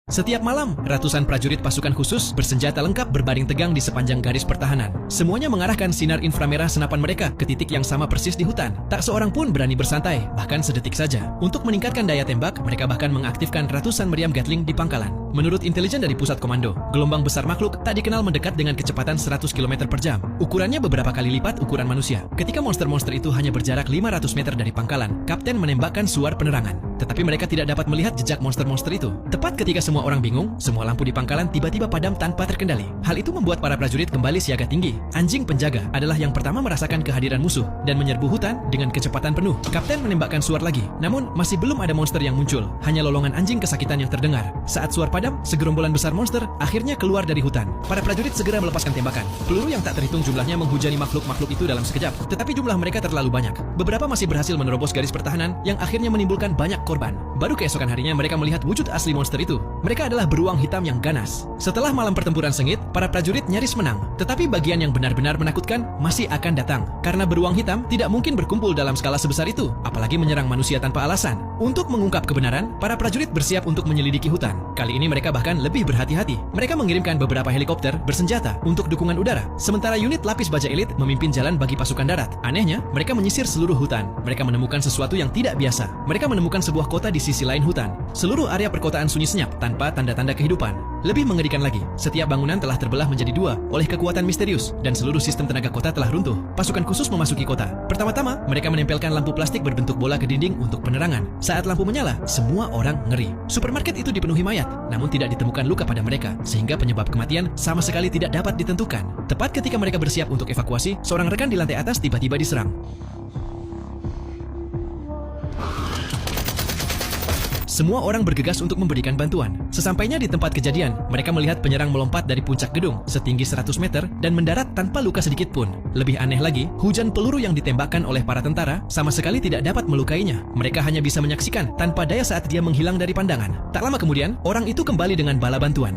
Setiap malam, ratusan prajurit pasukan khusus bersenjata lengkap berbaring tegang di sepanjang garis pertahanan. Semuanya mengarahkan sinar inframerah senapan mereka ke titik yang sama persis di hutan. Tak seorang pun berani bersantai, bahkan sedetik saja. Untuk meningkatkan daya tembak, mereka bahkan mengaktifkan ratusan meriam Gatling di pangkalan. Menurut intelijen dari pusat komando, gelombang besar makhluk tak dikenal mendekat dengan kecepatan 100 km per jam. Ukurannya beberapa kali lipat ukuran manusia. Ketika monster-monster itu hanya berjarak 500 meter dari pangkalan, kapten menembakkan suar penerangan. Tetapi mereka tidak dapat melihat jejak monster-monster itu. Tepat ketika semua orang bingung, semua lampu di pangkalan tiba-tiba padam tanpa terkendali. Hal itu membuat para prajurit kembali siaga tinggi. Anjing penjaga adalah yang pertama merasakan kehadiran musuh dan menyerbu hutan dengan kecepatan penuh. Kapten menembakkan suar lagi, namun masih belum ada monster yang muncul. Hanya lolongan anjing kesakitan yang terdengar. Saat suar padam, segerombolan besar monster akhirnya keluar dari hutan. Para prajurit segera melepaskan tembakan. Peluru yang tak terhitung jumlahnya menghujani makhluk-makhluk itu dalam sekejap. Tetapi jumlah mereka terlalu banyak. Beberapa masih berhasil menerobos garis pertahanan yang akhirnya menimbulkan banyak korban. Baru keesokan harinya mereka melihat wujud asli monster itu. Mereka adalah beruang hitam yang ganas. Setelah malam pertempuran sengit, para prajurit nyaris menang. Tetapi bagian yang benar-benar menakutkan masih akan datang. Karena beruang hitam tidak mungkin berkumpul dalam skala sebesar itu, apalagi menyerang manusia tanpa alasan. Untuk mengungkap kebenaran, para prajurit bersiap untuk menyelidiki hutan. Kali ini mereka bahkan lebih berhati-hati. Mereka mengirimkan beberapa helikopter bersenjata untuk dukungan udara. Sementara unit lapis baja elit memimpin jalan bagi pasukan darat. Anehnya, mereka menyisir seluruh hutan. Mereka menemukan sesuatu yang tidak biasa. Mereka menemukan sebuah kota di sisi lain hutan. Seluruh area perkotaan sunyi senyap tanpa tanda-tanda kehidupan. Lebih mengerikan lagi, setiap bangunan telah terbelah menjadi dua oleh kekuatan misterius dan seluruh sistem tenaga kota telah runtuh. Pasukan khusus memasuki kota. Pertama-tama, mereka menempelkan lampu plastik berbentuk bola ke dinding untuk penerangan. Saat lampu menyala, semua orang ngeri. Supermarket itu dipenuhi mayat, namun tidak ditemukan luka pada mereka, sehingga penyebab kematian sama sekali tidak dapat ditentukan. Tepat ketika mereka bersiap untuk evakuasi, seorang rekan di lantai atas tiba-tiba diserang. Semua orang bergegas untuk memberikan bantuan. Sesampainya di tempat kejadian, mereka melihat penyerang melompat dari puncak gedung setinggi 100 meter dan mendarat tanpa luka sedikit pun. Lebih aneh lagi, hujan peluru yang ditembakkan oleh para tentara sama sekali tidak dapat melukainya. Mereka hanya bisa menyaksikan tanpa daya saat dia menghilang dari pandangan. Tak lama kemudian, orang itu kembali dengan bala bantuan.